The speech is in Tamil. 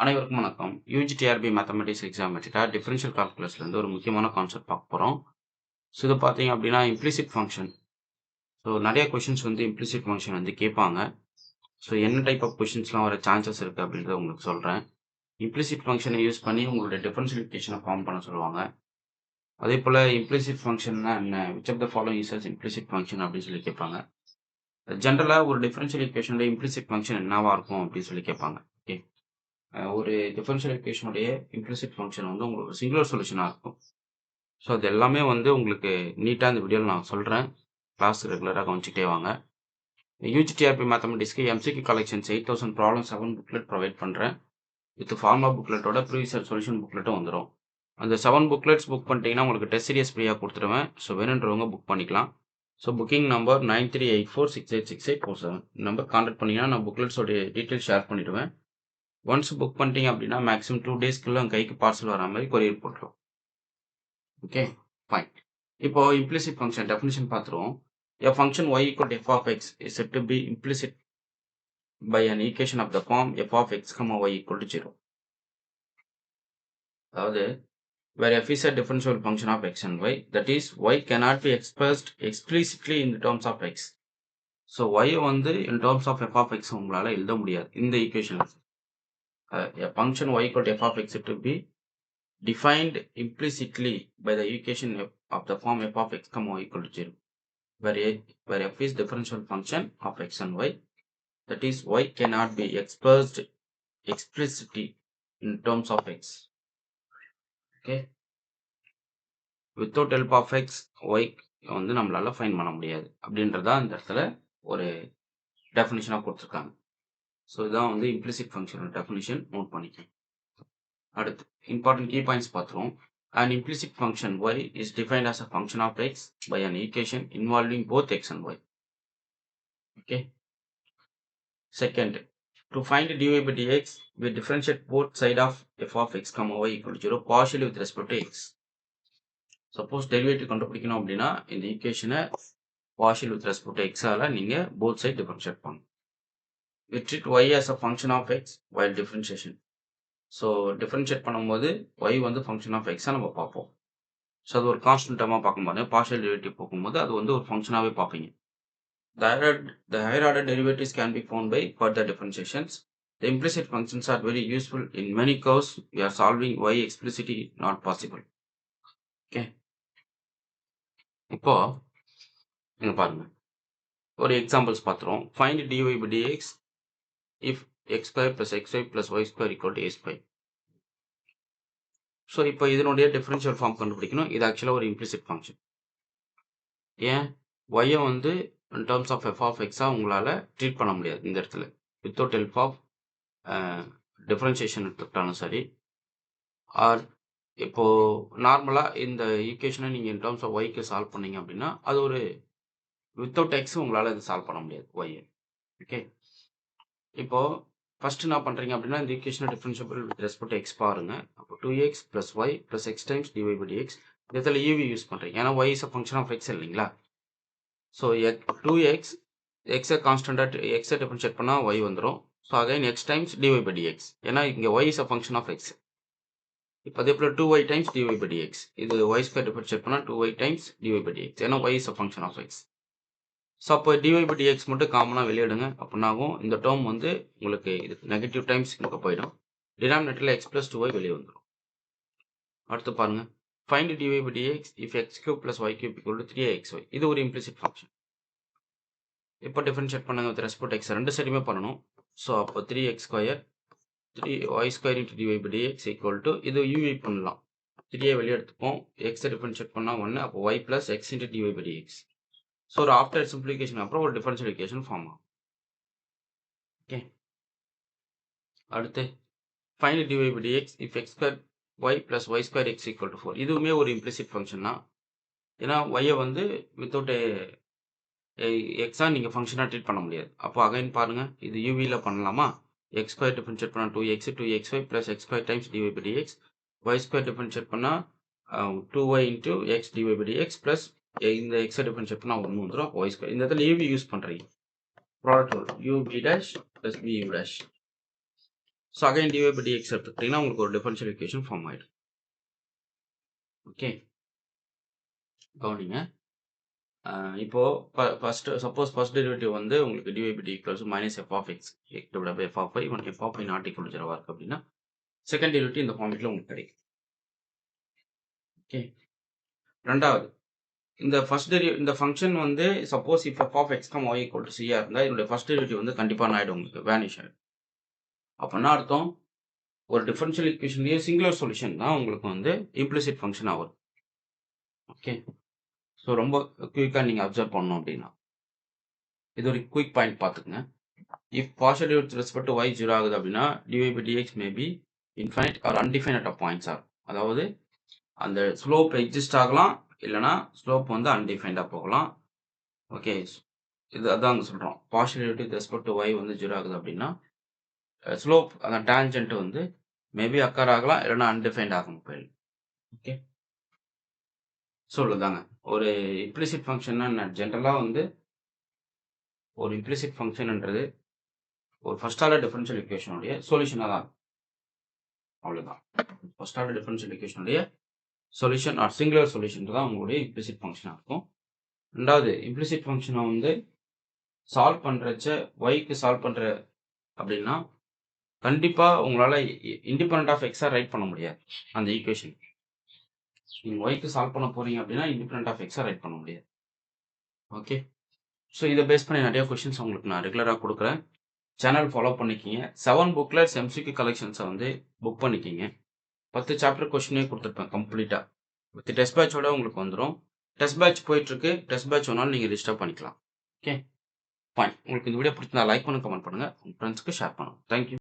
அனைவருக்கும் வணக்கம். யுஜிடிஆர்பி மேத்தமேட்டிக்ஸ் எக்ஸாமேட்டிக்கா டிஃபரன்ஷியல் கால்குலஸ்லேருந்து ஒரு முக்கியமான கான்செப்ட் பார்க்க போறோம். ஸோ இது பார்த்தீங்க அப்படின்னா இம்ப்ளிசிட் ஃபங்ஷன். ஸோ நிறைய கொஷின்ஸ் வந்து இம்ப்ளிசிட் ஃபங்ஷன் வந்து கேட்பாங்க. ஸோ என்ன டைப் ஆஃப் கொஷின்ஸ்லாம் வர சான்சஸ் இருக்குது அப்படின்றத உங்களுக்கு சொல்கிறேன். இம்ப்ளிசிட் ஃபங்ஷனை யூஸ் பண்ணி உங்களுடைய டிஃபரன்ஷியல் ஈக்குவேஷனை ஃபார்ம் பண்ண சொல்லுவாங்க. அதே போல் இம்ப்ளிசிட் ஃபங்ஷன்னா என்ன, which of the following is as implicit function அப்படின்னு சொல்லி கேட்பாங்க. ஜென்ரலாக ஒரு டிஃபரன்ஷியல் ஈக்குவேஷனோட இம்ப்ளிசிட் ஃபங்ஷன் என்னவா இருக்கும் அப்படின்னு சொல்லி கேட்பாங்க. ஓகே, ஒரு டிஃபரன்ஷியல் ஈக்குவேஷனுடைய இம்ப்ளிசிட் ஃபங்ஷன் வந்து உங்களுக்கு சிங்குலர் சொல்யூஷனாக இருக்கும். ஸோ அது எல்லாமே வந்து உங்களுக்கு நீட்டாக இந்த வீடியோவில் நான் சொல்கிறேன். கிளாஸ் ரெகுலராக கவனிச்சிட்டே வாங்க. யூஜிடிஆர்பி மேத்தமெட்டிக்ஸ்க்கு MCQ collections 8000 problem 7 booklet provide பண்ணுறேன். வித் ஃபார்முலா புக்லெட்டோட ப்ரீவியஸ் சொல்யூஷன் புக்லெட்டும் வந்துடும். அந்த 7 புக்லெட்ஸ் புக் பண்ணிட்டீங்கன்னா உங்களுக்கு டெஸ்ட் சீரியஸ் ஃப்ரீயாக கொடுத்துருவேன். ஸோ வேணுன்றவங்க புக் பண்ணிக்கலாம். So booking number 9384686847 number contact பண்ணிங்கன்னா நான் புக்லெட்ஸோடைய டீட்டெயில் ஷேர் பண்ணிவிடுவேன். ஒன்ஸ் புக் பண்ணிட்டீங்க அப்படின்னா மேக்ஸிமம் 2 டேஸ்க்குள்ளே உங்கள் கைக்கு பார்சல் வர மாதிரி கொரியர் போட்டுரும். Okay, fine. இப்போ இம்ப்ளிசிட் ஃபங்ஷன் டெஃபினிஷன் பார்த்துருவோம். A function y equal to f of x is said to be implicit by an equation of the form f of x, y equal to 0. அதாவது where f is a differential function of x and y, that is y cannot be expressed explicitly in terms of x. So y வந்து in terms of f of x உங்களால எழுத முடியாது இந்த ஈக்குவேஷன்ல. A function y equal to f of x to be defined implicitly by the equation of the form f of x, y equal to 0. Where f is differential function of x and y, that is y cannot be expressed explicitly in terms of x. Okay, without help of x y வந்து நம்மளால ஃபைண்ட் பண்ண முடியாது அப்படின்றதா இந்த இடத்துல ஒரு டெஃபினிஷனாக கொடுத்துருக்காங்க. ஸோ இதான் வந்து இம்ப்ளிசிட் ஃபங்க்ஷனோட டெஃபினிஷன், நோட் பண்ணிக்கோங்க. அடுத்து இம்பார்ட்டன்ட் கீ பாயிண்ட்ஸ் பார்த்துருவோம். An implicit function y is defined as a function of x by an equation involving both x and y. Okay. Second, to find dy by dx, we differentiate both side of f of x, y equal to 0 partially with respect to x. Suppose derivative கண்டுபிடிக்கணும் அப்படின்னா இந்த ஈக்குவேஷனை partial with respect to x ஆல நீங்க both side differentiate பண்ணணும். We treat y as a function of x while differentiation. So differentiate பண்ணும்போது y வந்து function of x நம்ம பார்ப்போம். ஸோ அது ஒரு கான்ஸ்டன்ட் டேர்மாக பார்க்கும்போது partial derivative போகும்போது அது வந்து ஒரு ஃபங்க்ஷனாகவே பார்ப்பீங்க. The higher order derivatives can be found by further differentiations. The implicit functions are very useful in many curves where solving y explicitly not possible. Okay. இப்போ இங்க பாருங்க, ஒரு எக்ஸாம்பிள்ஸ் பார்த்துருவோம். Find dy by dx if x square plus xy plus y square equal to a square. So இப்போ இதனுடைய டிஃபரன்ஷியல் ஃபார்ம் கண்டுபிடிக்கணும். இது ஆக்சுவலாக ஒரு இம்ப்ளிசிட் ஃபங்க்ஷன். ஏன் y வந்து in terms of f of x உங்களால் ட்ரீட் பண்ண முடியாது இந்த இடத்துல. வித்தவுட் ஹெல்ப் ஆஃப் டிஃபரன்ஷியேஷன் எடுத்துக்கிட்டாலும் சரி, ஆர் இப்போது நார்மலாக இந்த ஈக்குவேஷனை நீங்கள் இன் டேர்ம்ஸ் ஆஃப் ஒய்க்கு சால்வ் பண்ணீங்க அப்படின்னா அது ஒரு வித்தவுட் எக்ஸ் உங்களால் இது சால்வ் பண்ண முடியாது ஒய்யை. ஓகே, இப்போது ஃபஸ்ட்டு என்ன பண்ணுறீங்க அப்படின்னா இந்த ஈக்குவேஷனை differentiable with respect to x பாருங்கள். அப்போ 2x + y + x times dy by dx. இதில் யூவி யூஸ் பண்ணுறீங்க ஏன்னா y is a function of x இல்லைங்களா. ஸோ 2x எக்ஸை கான்ஸ்டண்ட்டாக எக்ஸை டிஃபரன்ஷியேட் பண்ணால் y வந்துடும். So again x times dy by dx, ஏன்னா இங்கே y is a function of x. இப்போ அதே போல் 2y times dy by dx, இது y ஸ்கொயர் டிஃபரன்ஷியேட் பண்ணால் 2y times dy by dx, ஏன்னா y is a function of x. So அப்போ dy by dx மட்டும் காமனாக வெளியிடுங்க. அப்படின்னாகும் இந்த டேர்ம் வந்து உங்களுக்கு இது நெகட்டிவ் டைம்ஸ் இங்கே போயிடும். டினாமினேட்டரில் x + 2y வெளியே வந்துடும். அடுத்து பாருங்க, find dy by dx if x³ + y³ = 3xy. இது ஒரு இம்ப்ளிசிட் ஃபங்க்ஷன். இப்போ டிஃபரன்ஷியேட் பண்ணுங்க வித் ரெஸ்பெக்ட் டு x, ரெண்டு சைடுமே பண்ணணும். ஸோ அப்போ 3x² 3y² × dy by dx = இது uv பண்ணலாம். 3 வெளியே எடுத்துப்போம், எக்ஸை டிஃபரன்ஷியேட் பண்ணால் 1, அப்போ y + x × dy by dx. So ஒரு ஆஃப்டர் சிம்பிளிஃபிகேஷன் அப்புறம் ஒரு டிஃபரன்ஷியல் ஈக்குவேஷன் ஃபார்ம் ஆகும். ஓகே, அடுத்து find dy by dx if x² y + y² x = 4. இதுவுமே ஒரு இம்ப்ளிசிட் ஃபங்க்ஷன் தான். ஏன்னா y வந்து வித்தவுட் எக்ஸாக நீங்கள் ஃபங்க்ஷனாக ட்ரீட் பண்ண முடியாது. அப்போ அகைன் பாருங்கள், இது யூவியில் பண்ணலாமா. x² டிஃபரன்ஷியேட் பண்ணால் 2x 2xy + x² times dy by dx. y² differentiate பண்ணால் 2y × x dy by dx plus இந்த எக்ஸை டிஃபரன்ஷியேட் பண்ணால் 1 வந்துடும். y², இந்த இடத்துல யூவி யூஸ் பண்ணுறீங்க. Product rule, u b' + b u'. So again dy by dx எடுத்துக்கிட்டிங்கன்னா உங்களுக்கு ஒரு டிஃபரன்ஷியல் ஈக்குவேஷன் ஃபார்ம் ஆகிடும். ஓகே, கவனிங்க. இப்போ சப்போஸ் ஃபர்ஸ்ட் டெரிவேட்டிவ் வந்து உங்களுக்கு dy by d = -f of x divided by f of y when f of y not equal to 0 இருக்கு அப்படின்னா செகண்ட் டெரிவேட்டிவ் இந்த ஃபார்மேட்டில் உங்களுக்கு கிடைக்கும். ஓகே, ரெண்டாவது இந்த ஃபங்க்ஷன் வந்து suppose if f of x, y equal to c இருந்தால் இதனுடைய ஃபர்ஸ்ட் டெரிவேட்டிவ் வந்து கண்டிப்பாக ஆகிடும், உங்களுக்கு வேனிஷ் ஆகிடும். அப்படின்னா அர்த்தம் ஒரு டிஃபரன்ஷியல் ஈக்குவேஷன்லேயே சிங்குலர் சொல்யூஷன் தான் உங்களுக்கு வந்து இம்ப்ளிசிட் ஃபங்க்ஷன் ஆகும். ஓகே, ஸோ ரொம்ப குயிக்காக நீங்கள் அப்சர்வ் பண்ணணும் அப்படின்னா இது ஒரு குயிக் பாயிண்ட் பார்த்துக்குங்க. If partial derivative with respect to y 0 ஆகுது அப்படின்னா dy by dx may be infinite or undefined at points ஆகும். அதாவது அந்த ஸ்லோப் எக்ஸிஸ்ட் ஆகலாம், இல்லைனா ஸ்லோப் வந்து அன்டிஃபைண்டாக போகலாம். ஓகே, இது அதான் அங்கே சொல்கிறோம். Partial derivative with respect to y வந்து 0 ஆகுது அப்படின்னா ஸ்லோப் அந்த டேஞ்சன்ட் வந்து மேபி அக்கர் ஆகலாம், இல்லைனா அன்டிஃபைண்ட் ஆகும் போயிடும். ஓகே, சொல்லுதாங்க ஒரு இம்ப்ளிசிட் ஃபங்க்ஷன்னா ஜென்ரலாக வந்து ஒரு இம்ப்ளிசிட் ஃபங்க்ஷன்ன்றது ஒரு ஃபர்ஸ்ட் ஆர்டர் டிஃபரன்ஷியல் ஈக்குவேஷனுடைய சொல்யூஷனாக தான், அவ்வளோதான். ஃபர்ஸ்ட் ஆர்டர் டிஃபரன்ஷியல் ஈக்குவேஷனுடைய சொல்யூஷன் ஆர் சிங்குலர் சொல்யூஷன் தான் உங்களுடைய இம்ப்ளிசிட் ஃபங்க்ஷனாக இருக்கும். ரெண்டாவது இம்ப்ளிசிட் ஃபங்க்ஷனை வந்து சால்வ் பண்ணுறச்ச ஒய்க்கு சால்வ் பண்ணுற அப்படின்னா கண்டிப்பாக உங்களால் இண்டிபெண்ட் ஆஃப் எக்ஸாக ரைட் பண்ண முடியாது. அந்த ஈக்குவேஷன் நீங்கள் ஒய்க்கு சால்வ் பண்ண போகிறீங்க அப்படின்னா இண்டிபெண்ட் ஆஃப் எக்ஸாக ரைட் பண்ண முடியாது. ஓகே, ஸோ இதை பேஸ் பண்ணி நிறைய கொஷின்ஸ் உங்களுக்கு நான் ரெகுலராக கொடுக்குறேன். சேனல் ஃபாலோ பண்ணிக்கிங்க. 7 புக்லெட்ஸ் MCQ கலெக்ஷன்ஸை வந்து புக் பண்ணிக்கிங்க. 10 சாப்டர் கொஷினே கொடுத்துருப்பேன் கம்ப்ளீட்டாக. வித் டெஸ்ட் பேட்சோட உங்களுக்கு வந்துடும். டெஸ்ட் பேட்ச் போயிட்டுருக்கு. டெஸ்ட் பேட்ச் ஒன்றாலும் நீங்கள் ரிஜிஸ்டர் பண்ணிக்கலாம். Okay, fine. உங்களுக்கு இந்த வீடியோ பிடிச்சிருந்தா லைக் பண்ணுங்க, கமெண்ட் பண்ணுங்கள், உங்கள் ஃப்ரெண்ட்ஸ்க்கு ஷேர் பண்ணுங்கள். தேங்க்யூ.